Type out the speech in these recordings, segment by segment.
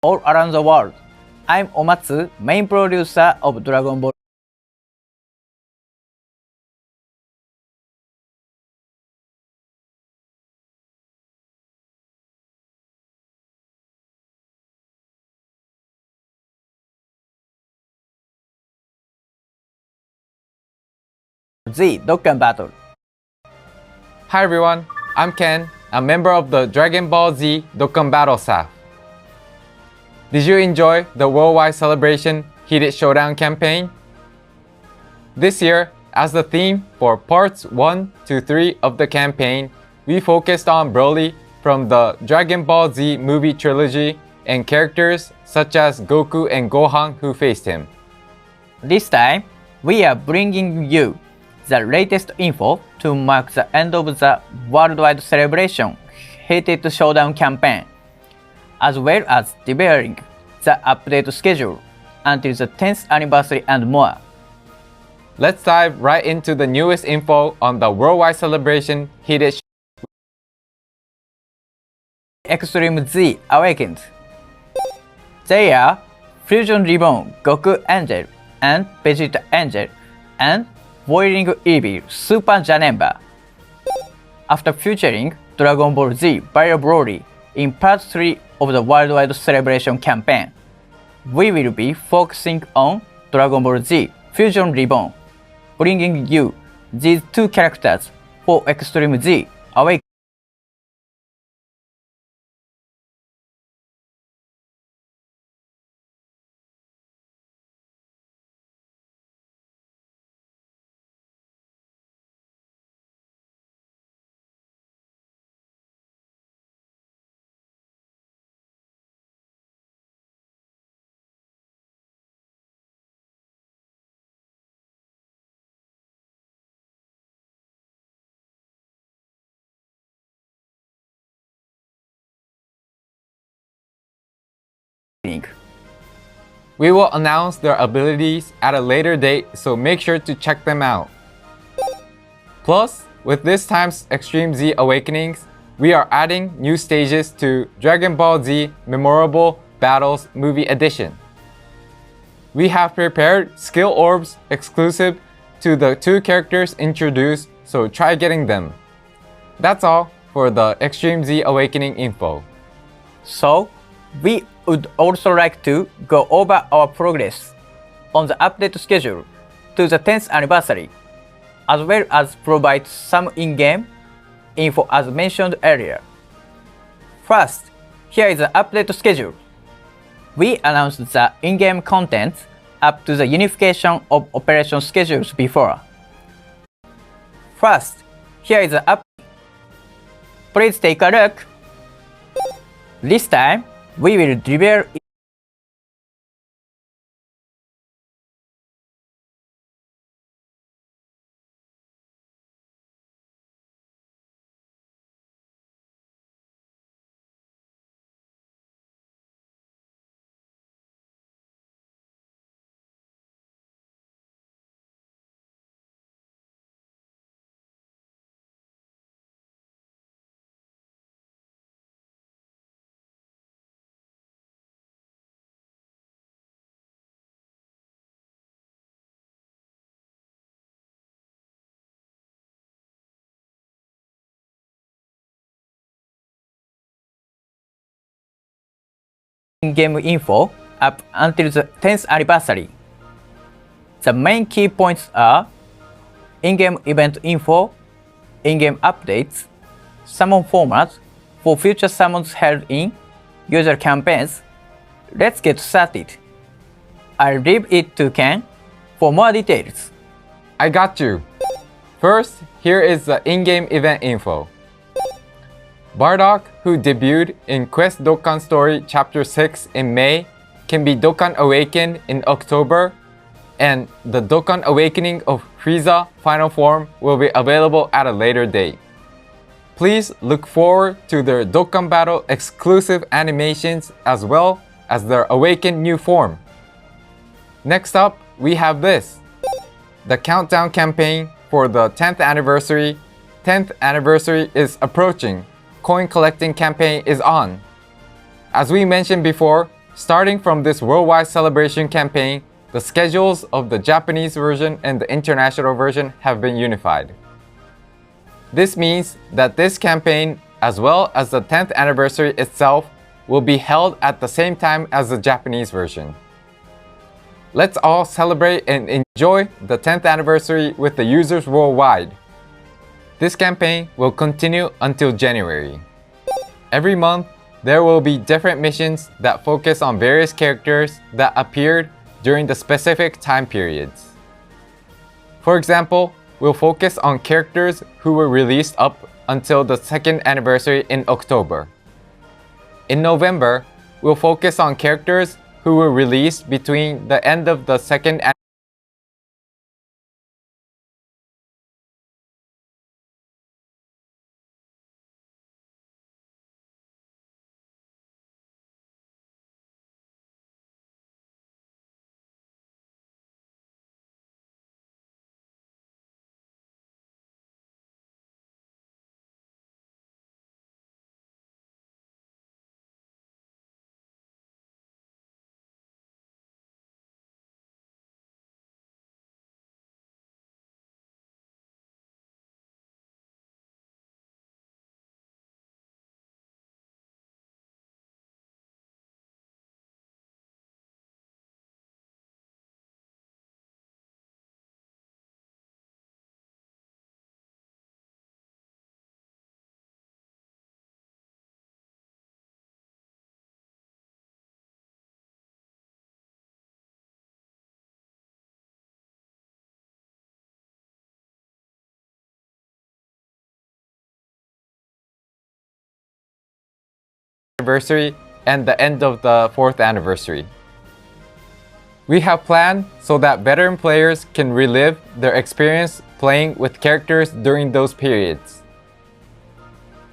all around the world. I'm Omatsu, main producer of Dragon Ball Z Dokkan Battle. Hi everyone, I'm Ken, a member of the Dragon Ball Z Dokkan Battle staff. Did you enjoy the worldwide celebration Heated Showdown campaign? This year, as the theme for parts 1 to 3 of the campaign, we focused on Broly from the Dragon Ball Z movie trilogy and characters such as Goku and Gohan who faced him. This time, we are bringing you the latest info to mark the end of the worldwide celebration Heated Showdown campaign, as well as detailing the update schedule until the 10th anniversary and more. Let's dive right into the newest info on the worldwide celebration Heated Extreme Z Awakened. They are Fusion Reborn Goku Angel and Vegeta Angel and Boiling Evil Super Janemba. After featuring Dragon Ball Z via Broly in part 3 of the worldwide celebration campaign, we will be focusing on Dragon Ball Z Fusion Reborn, bringing you these two characters for Extreme Z Awakening. We will announce their abilities at a later date, so make sure to check them out. Plus, with this time's Extreme Z Awakenings, we are adding new stages to Dragon Ball Z Memorable Battles Movie Edition. We have prepared skill orbs exclusive to the two characters introduced, so try getting them. That's all for the Extreme Z Awakening info. So, we would also like to go over our progress on the update schedule to the 10th anniversary, as well as provide some in-game info as mentioned earlier. First, here is the update schedule. We announced the in-game content up to the unification of operation schedules before. First, here is the update. Please take a look. This time, we will reveal in-game info up until the 10th anniversary. The main key points are in-game event info, in-game updates, summon formats for future summons held in user campaigns. Let's get started. I'll leave it to Ken for more details. I got you. First, here is the in-game event info. Bardock, who debuted in Quest Dokkan Story Chapter 6 in May, can be Dokkan Awakened in October, and the Dokkan Awakening of Frieza Final Form will be available at a later date. Please look forward to their Dokkan Battle exclusive animations as well as their awakened new form. Next up, we have this. The countdown campaign for the 10th anniversary. 10th anniversary is approaching. Coin collecting campaign is on. As we mentioned before, Starting from this worldwide celebration campaign, the schedules of the Japanese version and the international version have been unified. This means that this campaign, as well as the 10th anniversary itself, will be held at the same time as the Japanese version. Let's all celebrate and enjoy the 10th anniversary with the users worldwide. This campaign will continue until January. Every month, there will be different missions that focus on various characters that appeared during the specific time periods. For example, we'll focus on characters who were released up until the 2nd anniversary in October. In November, we'll focus on characters who were released between the end of the 2nd anniversary and the end of the 4th anniversary. We have planned so that veteran players can relive their experience playing with characters during those periods.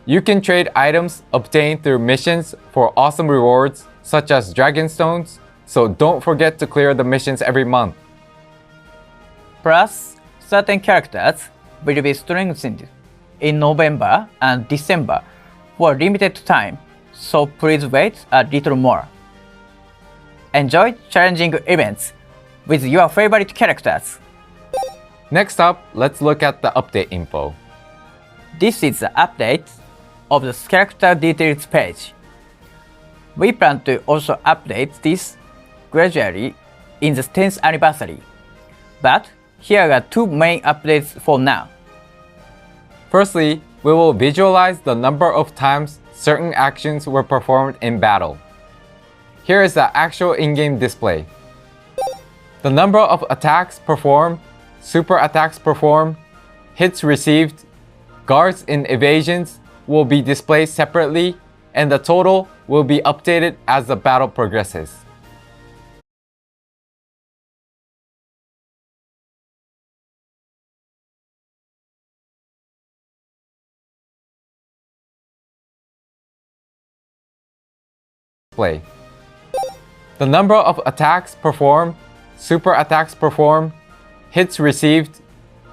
You can trade items obtained through missions for awesome rewards such as Dragon Stones, so don't forget to clear the missions every month. Plus, certain characters will be strengthened in November and December for a limited time, so please wait a little more. Enjoy challenging events with your favorite characters. Next up, let's look at the update info. This is the update of the character details page. We plan to also update this gradually in the 10th anniversary, but here are two main updates for now. Firstly, we will visualize the number of times certain actions were performed in battle. Here is the actual in-game display. The number of attacks performed, super attacks performed, hits received, guards and evasions will be displayed separately, and the total will be updated as the battle progresses. The number of attacks performed, super attacks performed, hits received,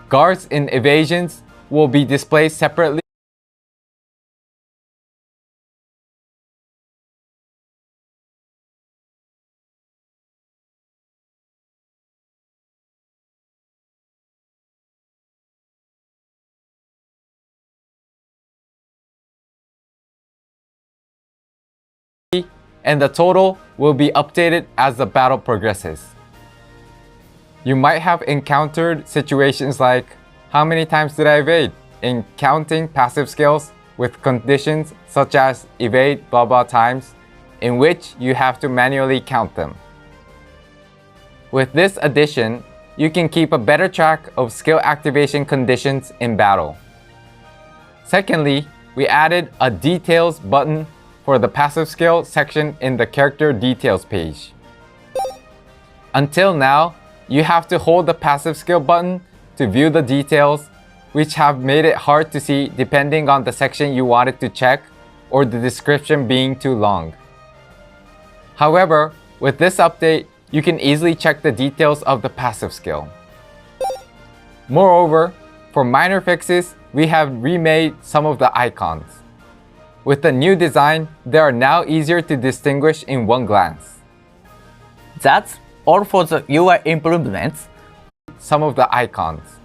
guards and evasions will be displayed separately. And the total will be updated as the battle progresses. You might have encountered situations like, how many times did I evade? In counting passive skills with conditions such as evade blah blah times, in which you have to manually count them. With this addition, you can keep a better track of skill activation conditions in battle. Secondly, we added a details button for the passive skill section in the character details page. Until now, you have to hold the passive skill button to view the details, which have made it hard to see depending on the section you wanted to check or the description being too long. However, with this update, you can easily check the details of the passive skill. Moreover, for minor fixes, we have remade some of the icons. With the new design, they are now easier to distinguish in one glance. That's all for the UI improvements. Some of the icons.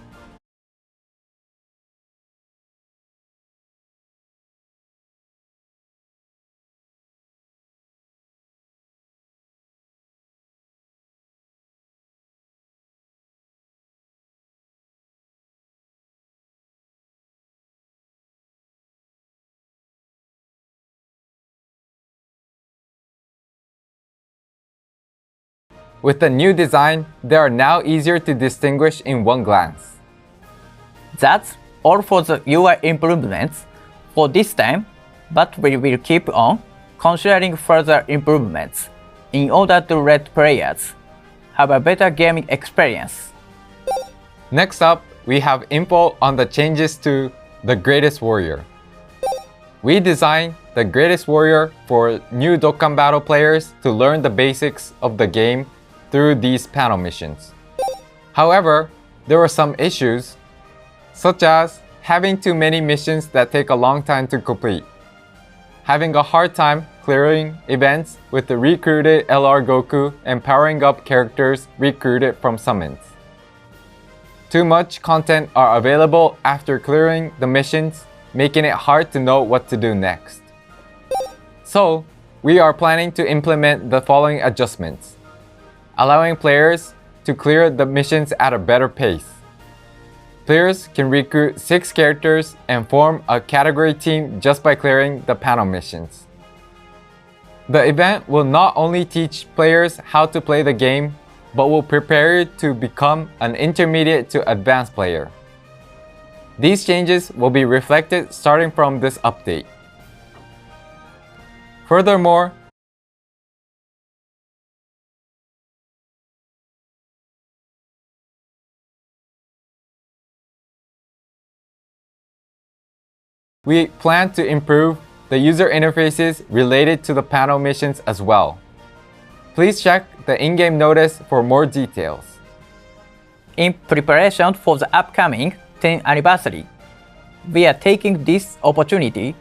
With the new design, they are now easier to distinguish in one glance. That's all for the UI improvements for this time, but we will keep on considering further improvements in order to let players have a better gaming experience. Next up, we have info on the changes to the Greatest Warrior. We designed the Greatest Warrior for new Dokkan Battle players to learn the basics of the game through these panel missions. However, there were some issues, such as having too many missions that take a long time to complete, having a hard time clearing events with the recruited LR Goku and powering up characters recruited from summons. Too much content are available after clearing the missions, making it hard to know what to do next. So, we are planning to implement the following adjustments, allowing players to clear the missions at a better pace. Players can recruit 6 characters and form a category team just by clearing the panel missions. The event will not only teach players how to play the game, but will prepare you to become an intermediate to advanced player. These changes will be reflected starting from this update. Furthermore, we plan to improve the user interfaces related to the panel missions as well. Please check the in-game notice for more details. In preparation for the upcoming 10th anniversary, we are taking this opportunity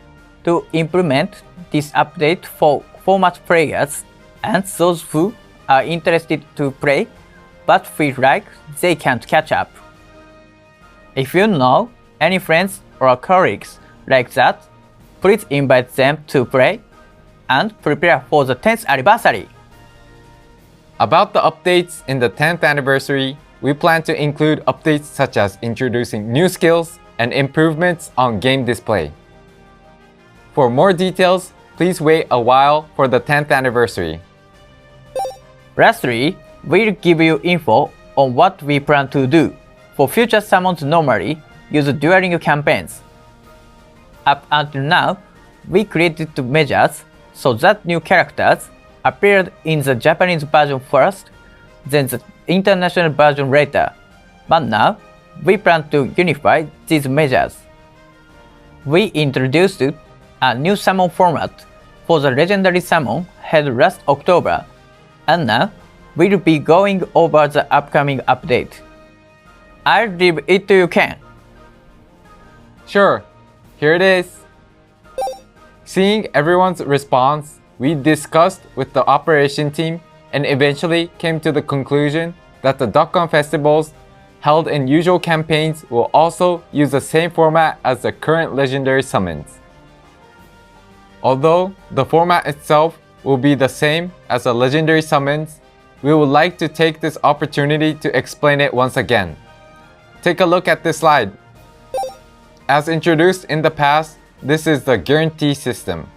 to implement this update for format players and those who are interested to play but feel like they can't catch up. If you know any friends or colleagues like that, please invite them to play and prepare for the 10th anniversary. About the updates in the 10th anniversary, we plan to include updates such as introducing new skills and improvements on game display. For more details, please wait a while for the 10th anniversary. Lastly, we'll give you info on what we plan to do for future summons normally use during campaigns. Up until now, we created measures so that new characters appeared in the Japanese version first, then the international version later. But now, we plan to unify these measures. We introduced a new summon format for the legendary summon held last October, and now we'll be going over the upcoming update. I'll leave it to you, Ken. Sure, here it is. Seeing everyone's response, we discussed with the operation team and eventually came to the conclusion that the Dokkan festivals held in usual campaigns will also use the same format as the current legendary summons. Although the format itself will be the same as the legendary summons, we would like to take this opportunity to explain it once again. Take a look at this slide. As introduced in the past, this is the guarantee system.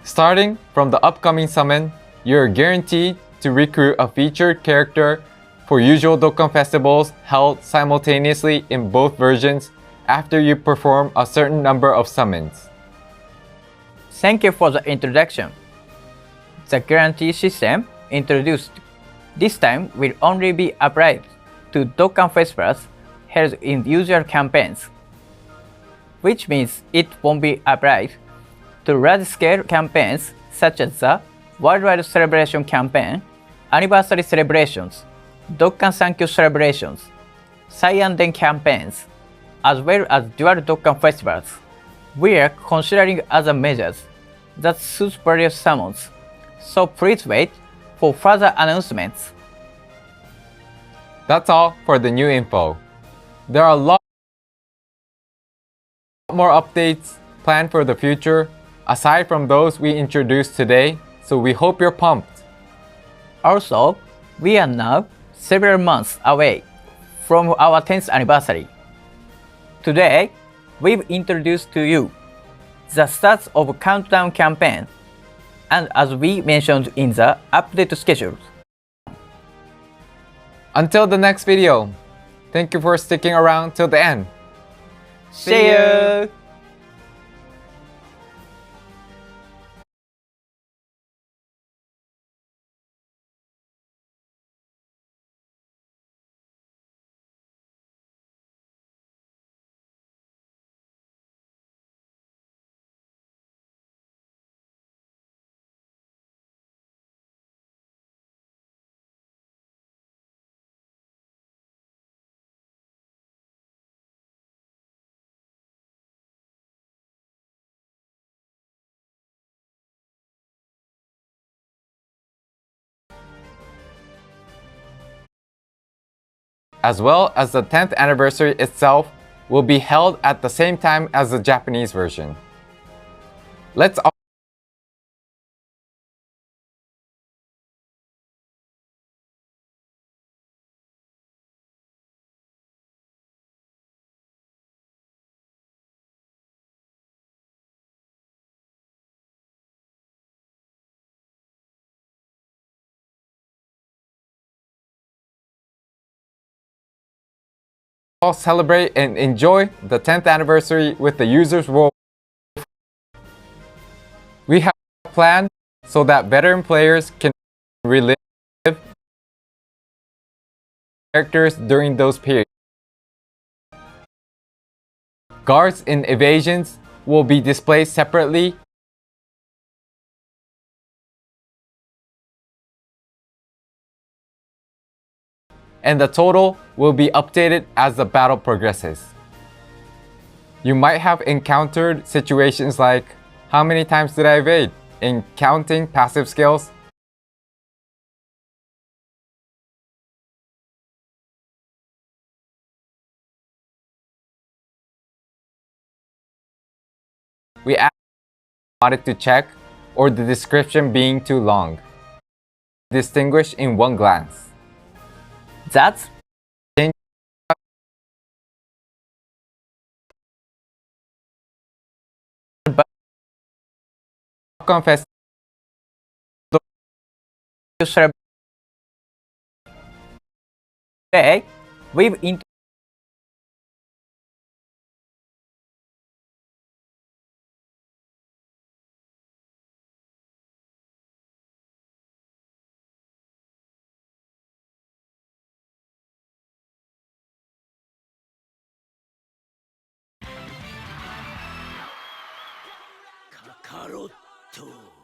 Starting from the upcoming summon, you're guaranteed to recruit a featured character for usual Dokkan festivals held simultaneously in both versions after you perform a certain number of summons. Thank you for the introduction. The guarantee system introduced this time will only be applied to Dokkan festivals held in usual campaigns, which means it won't be applied to large-scale campaigns such as the Worldwide Celebration Campaign, Anniversary Celebrations, Dokkan Sankyo Celebrations, Saiyan campaigns, as well as dual Dokkan festivals. We are considering other measures that suit various summons, so please wait for further announcements. That's all for the new info. There are a lot more updates planned for the future, aside from those we introduced today, so we hope you're pumped. Also, we are now several months away from our 10th anniversary. Today, we've introduced to you the stats of Countdown campaign, and as we mentioned in the update schedule. Until the next video, thank you for sticking around till the end. See you! As well as the 10th anniversary itself will be held at the same time as the Japanese version. Let's all celebrate and enjoy the 10th anniversary with the users worldwide. We have planned so that veteran players can relive characters during those periods. Guards and evasions will be displayed separately, and the total will be updated as the battle progresses. You might have encountered situations like, how many times did I evade? In counting passive skills. We wanted to check, or the description being too long. Distinguish in one glance. That's Confess. Today, we'veカカロット